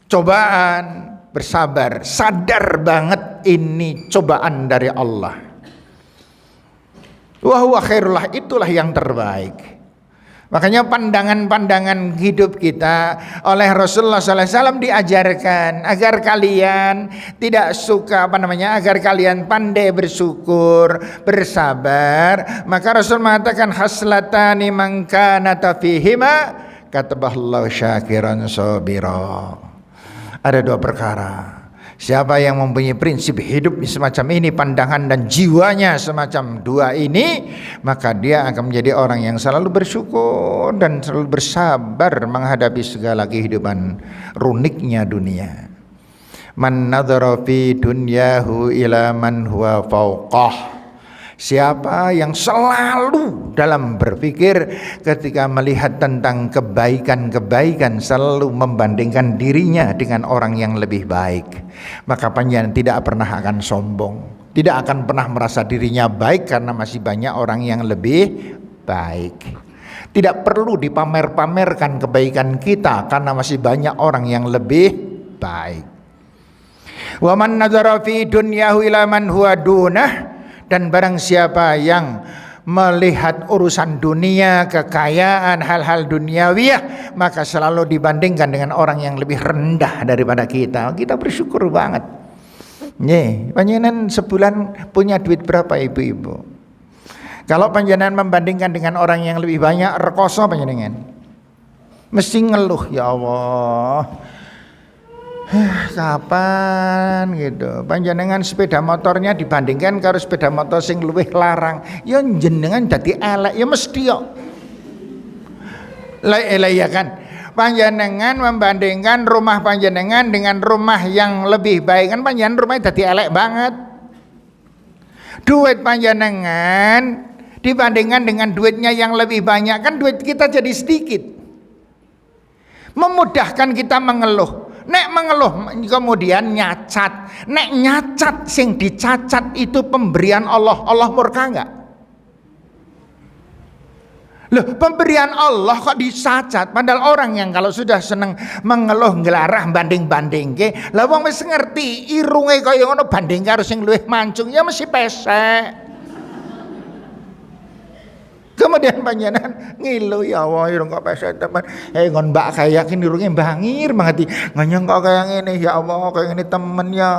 cobaan, bersabar, sadar banget ini cobaan dari Allah. Wa huwa khairullah, itulah yang terbaik. Makanya pandangan-pandangan hidup kita oleh Rasulullah SAW diajarkan agar kalian tidak suka agar kalian pandai bersyukur, bersabar. Maka Rasul mengatakan haslatani man kana fihima kataballahu syakiran sabira. Ada dua perkara. Siapa yang mempunyai prinsip hidup semacam ini, pandangan dan jiwanya semacam dua ini, maka dia akan menjadi orang yang selalu bersyukur dan selalu bersabar menghadapi segala kehidupan runiknya dunia. Man nadhara fi dunyahu ila man huwa fawqah. Siapa yang selalu dalam berpikir ketika melihat tentang kebaikan-kebaikan selalu membandingkan dirinya dengan orang yang lebih baik, maka panjenengan tidak pernah akan sombong, tidak akan pernah merasa dirinya baik karena masih banyak orang yang lebih baik. Tidak perlu dipamer-pamerkan kebaikan kita karena masih banyak orang yang lebih baik. Wa man nadzara fi dunyahu ila man huwa dunah. Dan barang siapa yang melihat urusan dunia, kekayaan, hal-hal duniawiyah, maka selalu dibandingkan dengan orang yang lebih rendah daripada kita. Kita bersyukur banget. Nih, panjenengan sebulan punya duit berapa ibu-ibu? Kalau panjenengan membandingkan dengan orang yang lebih banyak, rekoso panjenengan mesti ngeluh, ya Allah. Kapan gitu panjenengan sepeda motornya dibandingkan karo sepeda motor sing luwih larang, ya jenengan dadi elek ya mesti yo. Lah ya kan, panjenengan membandingkan rumah panjenengan dengan rumah yang lebih baik kan panjenengan rumahnya dadi elek banget. Duit panjenengan dibandingkan dengan duitnya yang lebih banyak kan duit kita jadi sedikit. Memudahkan kita mengeluh. Nek mengeluh kemudian nyacat, nek nyacat sing dicacat itu pemberian Allah, Allah murka enggak? Loh, pemberian Allah kok dicacat? Padahal orang yang kalau sudah seneng mengeluh ngelarah banding-banding ke, lah wong wis ngerti irunge kaya ngono banding karo sing luwih mancung ya mesti pesek. Kemudian panjenengan ngilu, ya Allah irung kok pesek teman. Ngon mbak kayak ini irungnya bangir banget. Nganyang kok kayak ini, ya Allah kayak ini temennya.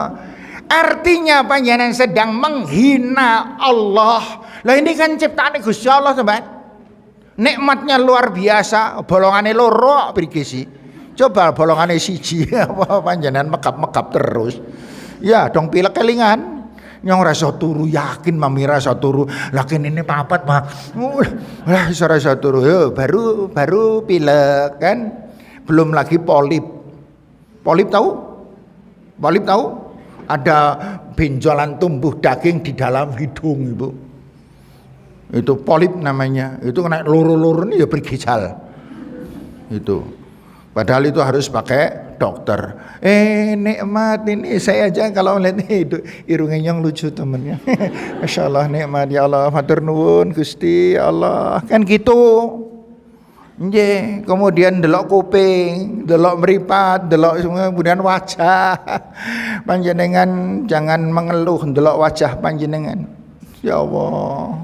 Artinya panjenengan sedang menghina Allah. Lah ini kan ciptaan Gusti Allah teman. Nikmatnya luar biasa, bolongane loro prigisi. Coba bolongane siji apa panjenengan mekap-mekap terus. Ya dong pilek kelingan. Nyong rasa turu yakin mami rasa turu lakin ini papat mah lah rasa turu yo baru pilek kan, belum lagi polip tahu ada benjolan tumbuh daging di dalam hidung ibu, itu polip namanya, itu kena loro-loro ini ya bergejal itu, padahal itu harus pakai dokter. Nikmat ini saya aja kalau melihat itu irungnya yang lucu temennya. Masya Allah nikmat ya Allah, matur nuwun Gusti ya Allah kan gitu. Nggih, kemudian delok kuping, delok meripat, delok kemudian wajah. Panjenengan jangan mengeluh delok wajah panjenengan. Ya Allah.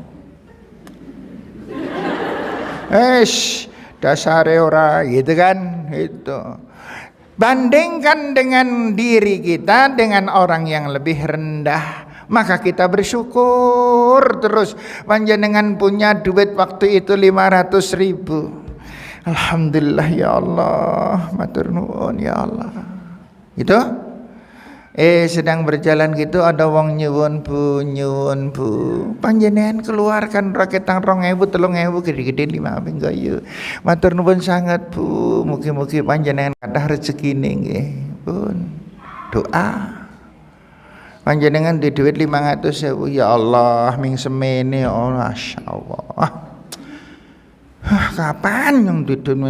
Dasare ora gitu kan itu. Bandingkan dengan diri kita dengan orang yang lebih rendah, maka kita bersyukur terus. Panjenengan punya duit waktu itu 500.000, alhamdulillah ya Allah, matur nuwun ya Allah. Gitu. Sedang berjalan gitu ada wong nyuwun bu, panjenengan keluarkan raketang 2.000 3.000 gede-gede 5 ping gayu. Matur nuwun sangat bu, mugi-mugi panjenengan kathah rezekine nggih. Pun doa. Panjenengan di duit 500.000 ya Allah ming semene oh masyaallah. Kapan yang didun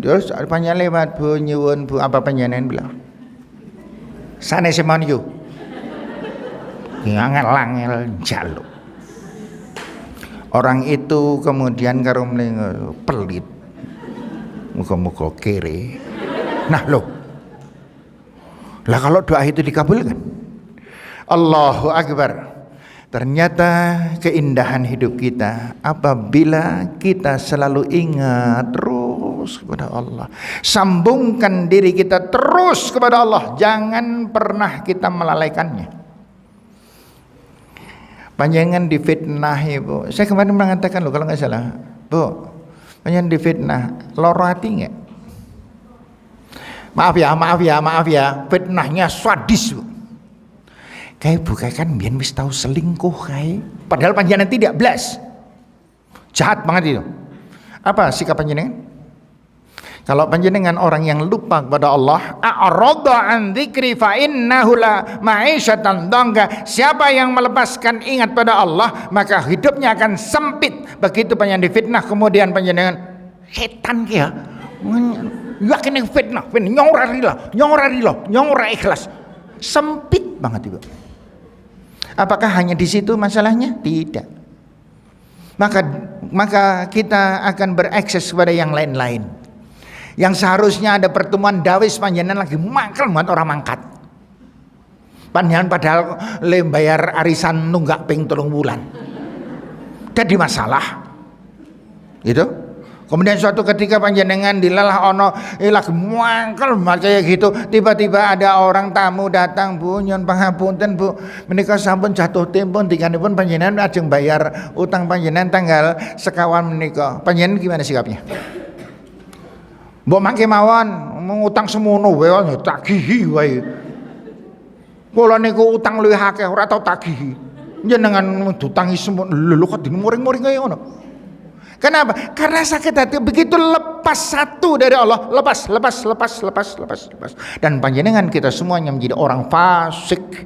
terus panjenengan lewat bu nyuwun bu, apa panjenengan bilang? Sane semon yu ngangel-angel jaluk. Orang itu kemudian karo pelit, muga-muga kere. Nah loh, lah kalau doa itu dikabulkan, Allahu Akbar. Ternyata keindahan hidup kita apabila kita selalu ingat terus kepada Allah, sambungkan diri kita terus kepada Allah, jangan pernah kita melalaikannya. Panjangan difitnah ibu, saya kemarin mengatakan loh kalau nggak salah bu, panjangan difitnah loro hati nggak? Maaf ya, fitnahnya sadis bu. Kayak bukan kan biyen wis tau selingkuh kae. Padahal panjenengan tidak blas. Jahat banget itu. Apa sikap panjenengan? Kalau panjenengan orang yang lupa kepada Allah, a'rada an dzikri fa innahu la ma'isyatan dhanka. Siapa yang melepaskan ingat pada Allah, maka hidupnya akan sempit. Begitu panjenengan difitnah, kemudian panjenengan setan ki ya. Yakin fitnah, nyora ikhlas. Sempit banget itu. Apakah hanya di situ masalahnya? Tidak. Maka kita akan berakses kepada yang lain-lain. Yang seharusnya ada pertemuan dawis panjenengan lagi mangkel banget orang mangkat. Panjenengan padahal le bayar arisan nunggak ping 3 bulan. Jadi masalah. Gitu. Kemudian suatu ketika panjenengan dilalah ono lagi mangkel kayak gitu, tiba-tiba ada orang tamu datang, Bu nyuwun pangapunten Bu, menika sampun jatuh tempo dikanipun panjenengan ajeng bayar utang panjenengan tanggal sekawan menika. Panjenengan gimana sikapnya? Mbok mangke mawon ngutang semono wae tagihi wae. Kula niku utang luwih akeh ora tau tagihi. Jenengan dutangi semono lho kok dimuring-muring kaya ngono. Kenapa? Karena sakit hati begitu lepas satu dari Allah, lepas. Dan panjenengan kita semuanya menjadi orang fasik.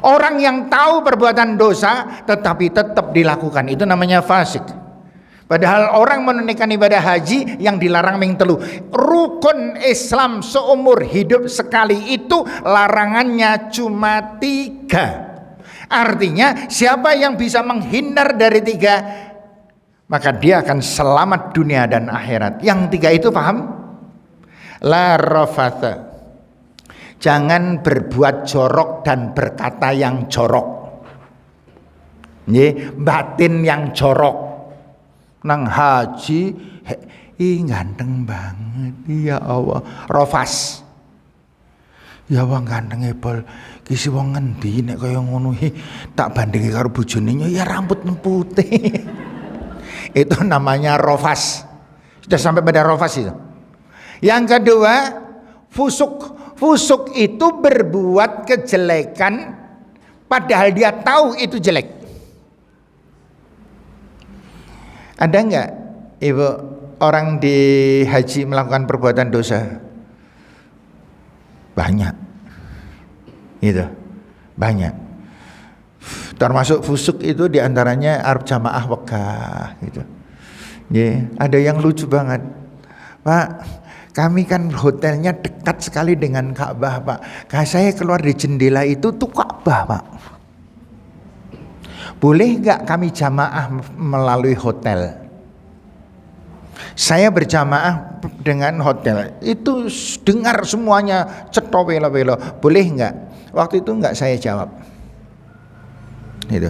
Orang yang tahu perbuatan dosa tetapi tetap dilakukan, itu namanya fasik. Padahal orang menunaikan ibadah haji yang dilarang ming telu. Rukun Islam seumur hidup sekali itu larangannya cuma 3. Artinya siapa yang bisa menghindar dari 3, maka dia akan selamat dunia dan akhirat. Yang 3 itu paham? La rafatha. Jangan berbuat jorok dan berkata yang jorok. Nggih, batin yang jorok. Nang haji, ganteng banget ya Allah. Rofas. Ya wong ganteng ebol. Ki si wong ngendi nek kaya ngono tak bandingi karo bojone ya rambut putih. Itu namanya rofas. Sudah sampai pada rofas itu. Yang kedua, fusuk. Fusuk itu berbuat kejelekan padahal dia tahu itu jelek. Ada enggak Ibu orang di haji melakukan perbuatan dosa? Banyak. Gitu. Banyak. Termasuk fusuk itu diantaranya Arab jamaah wegah gitu. Yeah. Ada yang lucu banget, Pak. Kami kan hotelnya dekat sekali dengan Ka'bah, Pak. Saya keluar di jendela itu tuh Ka'bah, Pak. Boleh nggak kami jamaah melalui hotel? Saya berjamaah dengan hotel. Itu dengar semuanya ceto welo-welo. Boleh nggak? Waktu itu nggak saya jawab. Itu.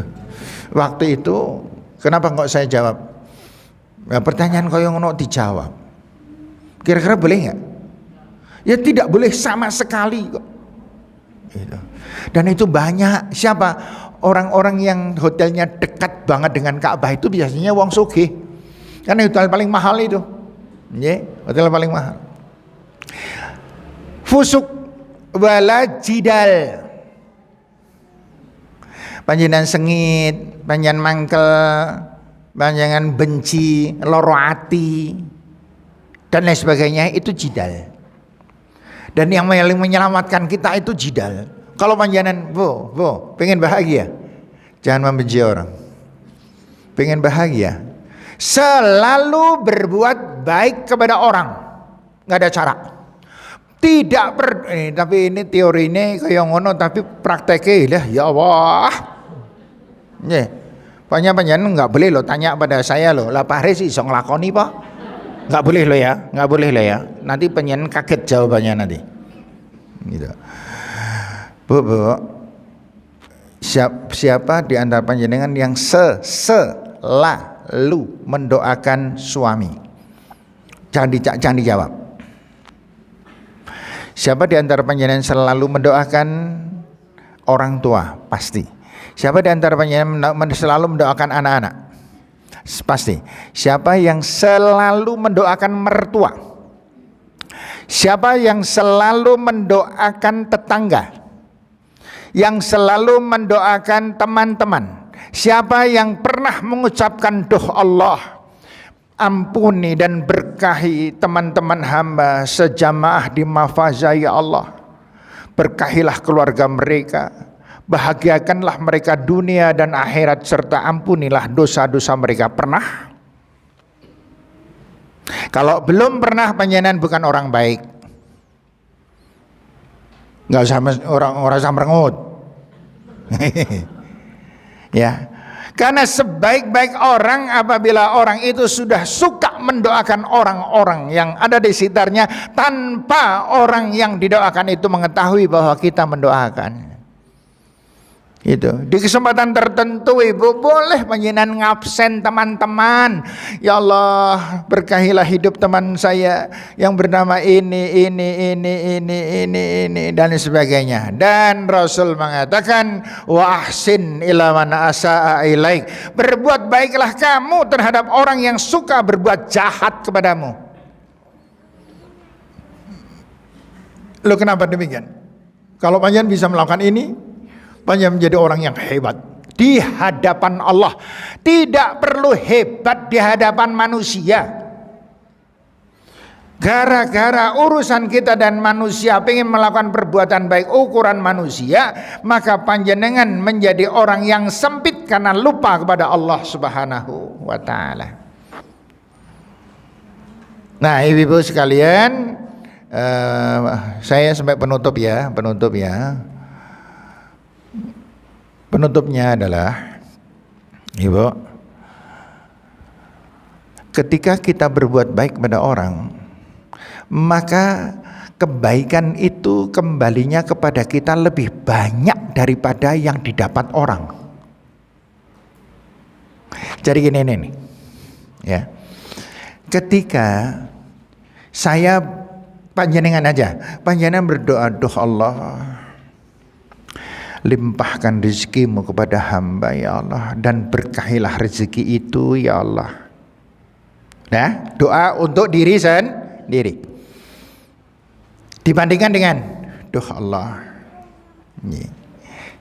Waktu itu kenapa nggak saya jawab? Ya, pertanyaan kaya ngono dijawab. Kira-kira boleh nggak? Ya tidak boleh sama sekali kok. Gitu. Dan itu banyak. Siapa? Orang-orang yang hotelnya dekat banget dengan Ka'bah itu biasanya wong sugih. Karena hotel paling mahal itu. Ya, hotel paling mahal. Fusuk wala jidal. Panjenengan sengit, panjenengan mangkel, panjenengan benci, loro ati dan lain sebagainya, itu jidal. Dan yang menyelamatkan kita itu jidal. Kalau panjenengan, pengen bahagia, jangan membenci orang. Pengen bahagia, selalu berbuat baik kepada orang. Nggak ada cara. Tidak tapi ini teori ini kayak ngono, tapi prakteknya lah ya Allah. Nih, panjenengan nggak boleh lo tanya pada saya lo, lah Pak Haris iso nglakoni Pak? Nggak boleh lo ya, nggak boleh lo ya. Nanti panjenengan kaget jawabannya nanti. Gitu. Bu, siapa di antara panjenengan yang selalu mendoakan suami? Jangan dijawab. Siapa di antara panjenengan selalu mendoakan orang tua? Pasti. Siapa di antara panjenengan selalu mendoakan anak-anak? Pasti. Siapa yang selalu mendoakan mertua? Siapa yang selalu mendoakan tetangga? yang selalu mendoakan teman-teman. Siapa yang pernah mengucapkan doa Allah, ampuni dan berkahi teman-teman hamba sejamaah di Mafazah ya Allah. Berkahilah keluarga mereka, bahagiakanlah mereka dunia dan akhirat, serta ampunilah dosa-dosa mereka. Pernah? Kalau belum pernah, panjenengan bukan orang baik. Nggak usah orang usah merengut. Ya. Karena sebaik-baik orang apabila orang itu sudah suka mendoakan orang-orang yang ada di sekitarnya tanpa orang yang didoakan itu mengetahui bahwa kita mendoakan. Itu di kesempatan tertentu ibu boleh panjenengan ngabsen teman-teman. Ya Allah, berkahilah hidup teman saya yang bernama ini dan sebagainya. Dan Rasul mengatakan wa ahsin ila man asaa ilaik. Berbuat baiklah kamu terhadap orang yang suka berbuat jahat kepadamu. Loh, kenapa demikian? Kalau panjenengan bisa melakukan ini, panjenengan menjadi orang yang hebat di hadapan Allah. Tidak perlu hebat di hadapan manusia. Gara-gara urusan kita dan manusia pengen melakukan perbuatan baik ukuran manusia, maka panjenengan menjadi orang yang sempit karena lupa kepada Allah Subhanahu wa ta'ala. Nah, ibu-ibu sekalian, saya sampai penutup ya. Penutupnya adalah, ibu, ketika kita berbuat baik kepada orang, maka kebaikan itu kembalinya kepada kita lebih banyak daripada yang didapat orang. Jadi gini nih, ya. Ketika saya panjenengan berdoa, doa Allah, limpahkan rezekimu kepada hamba ya Allah, dan berkahilah rezeki itu ya Allah. Nah, doa untuk diri sendiri dibandingkan dengan doa Allah.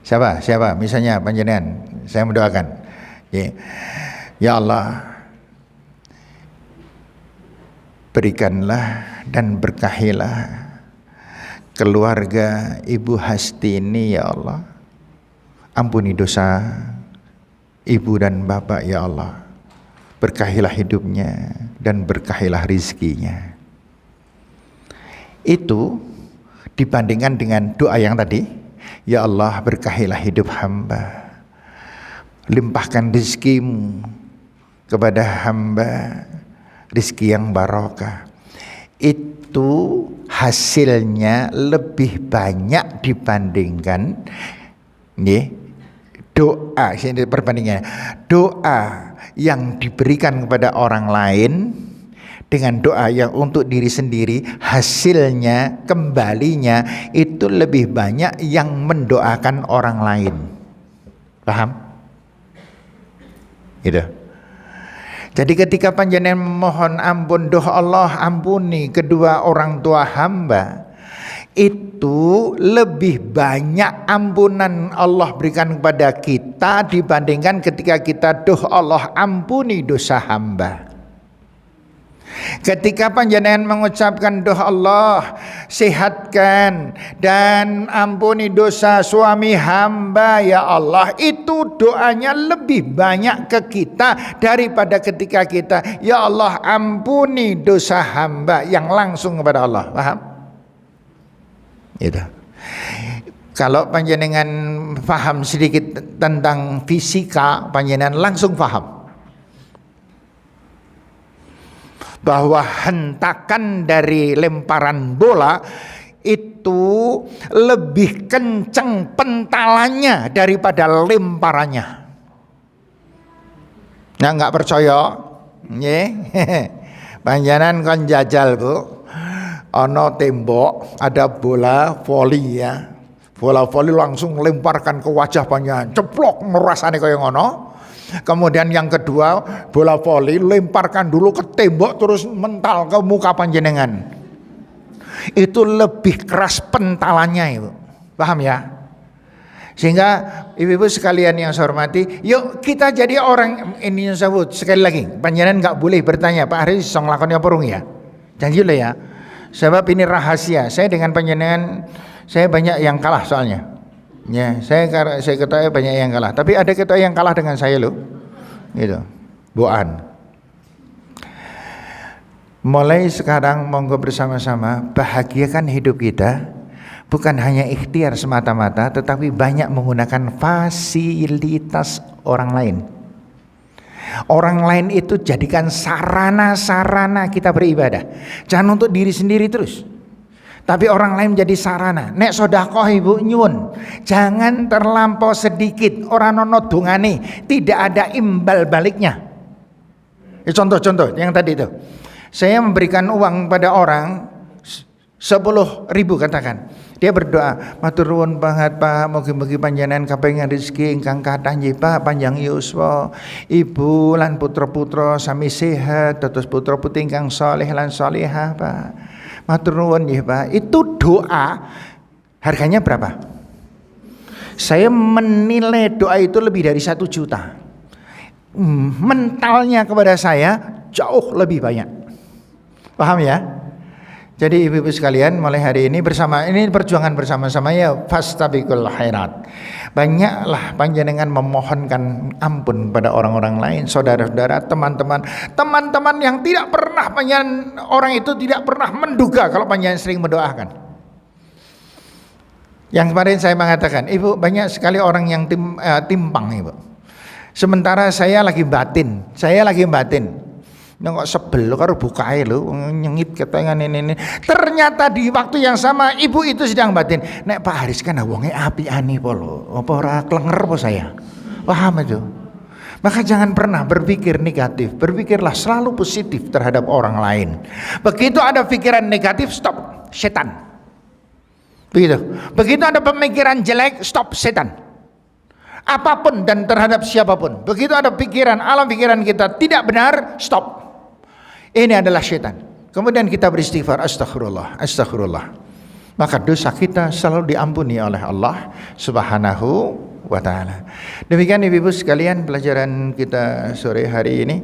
Siapa misalnya panjenengan, saya mendoakan, ya Allah, berikanlah dan berkahilah keluarga Ibu Hasti ini ya Allah. Ampuni dosa ibu dan bapak ya Allah. Berkahilah hidupnya dan berkahilah rizkinya. Itu dibandingkan dengan doa yang tadi, ya Allah berkahilah hidup hamba, limpahkan rizkimu kepada hamba, rizki yang barokah. Itu hasilnya lebih banyak dibandingkan doa, ini perbandingannya, doa yang diberikan kepada orang lain dengan doa yang untuk diri sendiri, hasilnya kembalinya itu lebih banyak yang mendoakan orang lain. Paham? Gitu. Jadi ketika panjenengan mohon ampun, doa Allah ampuni kedua orang tua hamba, itu lebih banyak ampunan Allah berikan kepada kita dibandingkan ketika kita doa Allah ampuni dosa hamba. Ketika panjenengan mengucapkan doa Allah sehatkan dan ampuni dosa suami hamba ya Allah, itu doanya lebih banyak ke kita daripada ketika kita ya Allah ampuni dosa hamba yang langsung kepada Allah. Paham? Itu. Kalau panjenengan paham sedikit tentang fisika, panjenengan langsung paham bahwa hentakan dari lemparan bola itu lebih kencang pentalannya daripada lemparannya. Nah, nggak percaya? Panjenengan kon jajal Bu. Ono tembok, ada bola voli ya. Bola voli langsung lemparkan ke wajah panjenengan, ceplok merasane kaya ngono. Kemudian yang kedua, bola voli lemparkan dulu ke tembok terus mental ke muka panjenengan. Itu lebih keras pentalannya itu. Paham ya? Sehingga ibu-ibu sekalian yang saya hormati, yuk kita jadi orang ini yang sebut sekali lagi. Panjenengan nggak boleh bertanya Pak Haris song lakon apa rung ya. Janji lo ya. Sebab ini rahasia. Saya dengan panjenengan saya banyak yang kalah soalnya. Ya, saya ketahui banyak yang kalah. Tapi ada kita yang kalah dengan saya loh. Gitu. Boan. Mulai sekarang monggo bersama-sama bahagiakan hidup kita. Bukan hanya ikhtiar semata-mata, tetapi banyak menggunakan fasilitas orang lain. Orang lain itu jadikan sarana-sarana kita beribadah. Jangan untuk diri sendiri terus, tapi orang lain jadi sarana. Nek sodakoh ibu nyun, jangan terlampau sedikit. Orang nono dungane tidak ada imbal baliknya. Contoh-contoh yang tadi itu, saya memberikan uang pada orang 10.000 katakan. Dia berdoa, matur nuwun banget Pak, mugi-mugi panjenengan kapengen rezeki ingkang kathah nggih Pak, panjang yuswa, ibu lan putra-putra sami sehat, dados putra-putri ingkang saleh lan salehah Pak. Matur nuwun nggih Pak. Itu doa harganya berapa? Saya menilai doa itu lebih dari 1 juta. Mentalnya kepada saya jauh lebih banyak. Paham ya? Jadi ibu-ibu sekalian, mulai hari ini perjuangan bersama-sama ya, fastabiqul khairat. Banyaklah panjenengan memohonkan ampun pada orang-orang lain, saudara-saudara, teman-teman yang tidak pernah orang itu tidak pernah menduga kalau panjenengan sering mendoakan. Yang kemarin saya mengatakan, ibu banyak sekali orang yang timpang ibu. Sementara saya lagi batin. Nggak sebel karo bukae lho nyengit ketengan ini. Ternyata di waktu yang sama ibu itu sedang batin. Nek Pak Haris kan wonge apiane po lho. Apa ora klenger po saya. Paham itu? Maka jangan pernah berpikir negatif. Berpikirlah selalu positif terhadap orang lain. Begitu ada pikiran negatif, stop, setan. Begitu. Begitu ada pemikiran jelek, stop, setan. Apapun dan terhadap siapapun. Begitu ada pikiran, alam pikiran kita tidak benar, stop. Ini adalah setan. Kemudian kita beristighfar, astagfirullah, astagfirullah. Maka dosa kita selalu diampuni oleh Allah Subhanahu wa ta'ala. Demikian ibu-ibu sekalian pelajaran kita sore hari ini.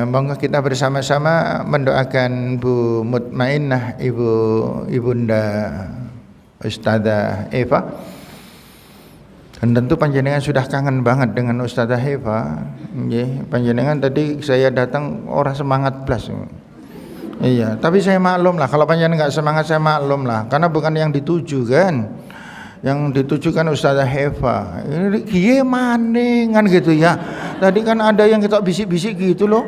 Monggo kita bersama-sama mendoakan Bu Mutmainnah, Ibunda Ustadzah Eva. Dan tentu panjenengan sudah kangen banget dengan Ustadzah Eva. Panjenengan tadi saya datang orang semangat plus. Iya, tapi saya maklum lah kalau panjenengan nggak semangat, saya maklum lah, karena bukan yang dituju kan. Yang dituju kan Ustadzah Eva. Ini kiye maning kan gitu ya. Tadi kan ada yang kita bisik-bisik gitu loh.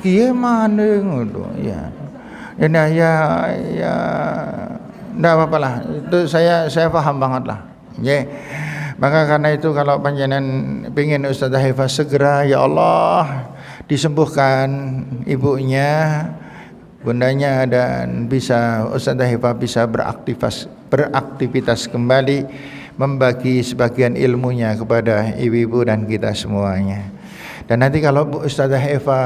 Kiye maning gitu ya. Ini ya enggak apa-apa lah. Itu saya paham banget lah. Nggih. Maka karena itu kalau panjenengan pengen Ustadzah Eva segera ya Allah disembuhkan ibunya, bundanya, dan bisa Ustadzah Eva bisa beraktivitas kembali, membagi sebagian ilmunya kepada ibu-ibu dan kita semuanya. Dan nanti kalau Ustadzah Eva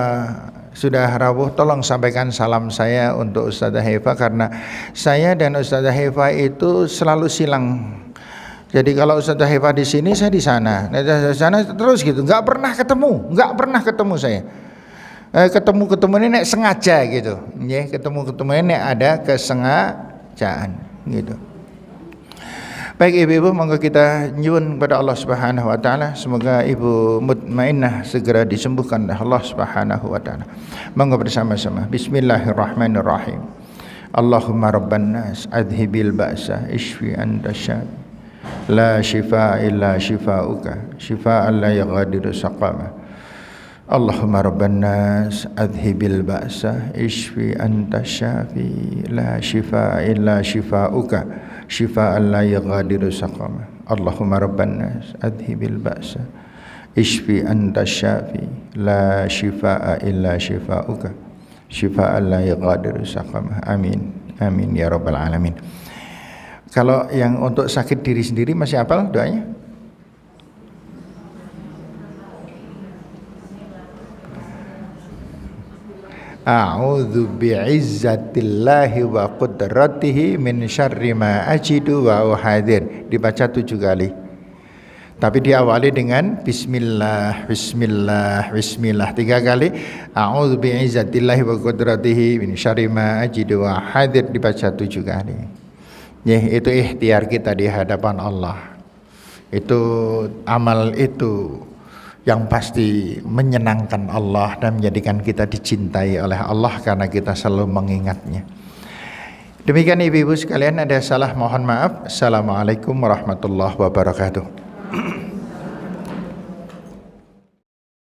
sudah rawuh, tolong sampaikan salam saya untuk Ustadzah Eva, karena saya dan Ustadzah Eva itu selalu silang. Jadi kalau Ustadzah Eva di sini, saya di sana, di sana terus gitu, nggak pernah ketemu saya. Ketemu ini nek sengaja gitu, ya, ketemu ini nek ada kesengajaan gitu. Baik ibu-ibu, monggo kita nyuwun kepada Allah Subhanahu wa taala, semoga Ibu Mutmainnah segera disembuhkan oleh Allah Subhanahu wa taala. Monggo bersama-sama. Bismillahirrahmanirrahim. Allahumma rabban nas adhibil ba'sa ishfi anta syafi. La shifa illa shifauka shifaan la yaghadiru saqama. Allahumma rabban nas adhibil ba'sa ishfi anta syafi. La shifa illa shifauka shifaan la yaghadiru saqama. Allahumma rabban nas adhibil ba'sa ishfi anta syafi. La shifaa illa shifauka shifaan la yaghadiru saqama. Amin amin ya rabbal alamin. Kalau yang untuk sakit diri sendiri masih hafal doanya? A'udzu bi'izzatillahi wa qudratihi min syarri ma ajidu wa uhadir. Dibaca 7 kali. Tapi diawali dengan bismillah, bismillah, bismillah 3 kali. A'udzu bi'izzatillahi wa qudratihi min syarri ma ajidu wa uhadir dibaca 7 kali. Ya, itu ikhtiar kita di hadapan Allah. Itu amal itu yang pasti menyenangkan Allah dan menjadikan kita dicintai oleh Allah karena kita selalu mengingatnya. Demikian ibu-ibu sekalian, ada salah mohon maaf. Assalamualaikum warahmatullahi wabarakatuh.